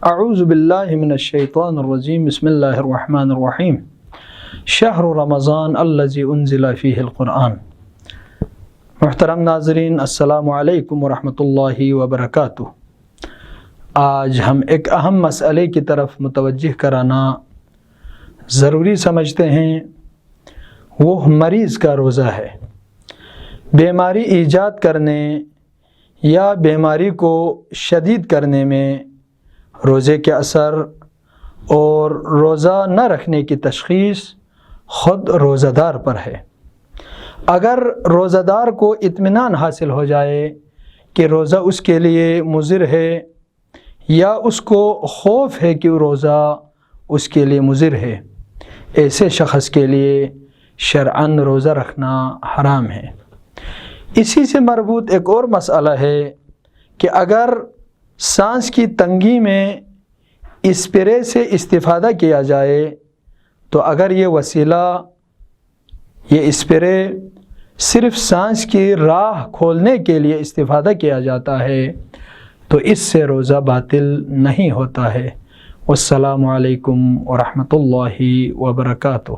اعوذ باللہ من الشیطان الرجیم بسم اللہ الرحمن الرحیم شہر رمضان الذی انزل فیہ القرآن۔ محترم ناظرین، السلام علیکم ورحمۃ اللہ وبرکاتہ۔ آج ہم ایک اہم مسئلے کی طرف متوجہ کرانا ضروری سمجھتے ہیں، وہ مریض کا روزہ ہے۔ بیماری ایجاد کرنے یا بیماری کو شدید کرنے میں روزے کے اثر اور روزہ نہ رکھنے کی تشخیص خود روزہ دار پر ہے۔ اگر روزہ دار کو اطمینان حاصل ہو جائے کہ روزہ اس کے لیے مضر ہے، یا اس کو خوف ہے کہ روزہ اس کے لیے مضر ہے، ایسے شخص کے لیے شرعاً روزہ رکھنا حرام ہے۔ اسی سے مربوط ایک اور مسئلہ ہے کہ اگر سانس کی تنگی میں اسپرے سے استفادہ کیا جائے تو اگر یہ وسیلہ، یہ اسپرے صرف سانس کی راہ کھولنے کے لیے استفادہ کیا جاتا ہے تو اس سے روزہ باطل نہیں ہوتا ہے۔ والسلام علیکم ورحمۃ اللہ وبرکاتہ۔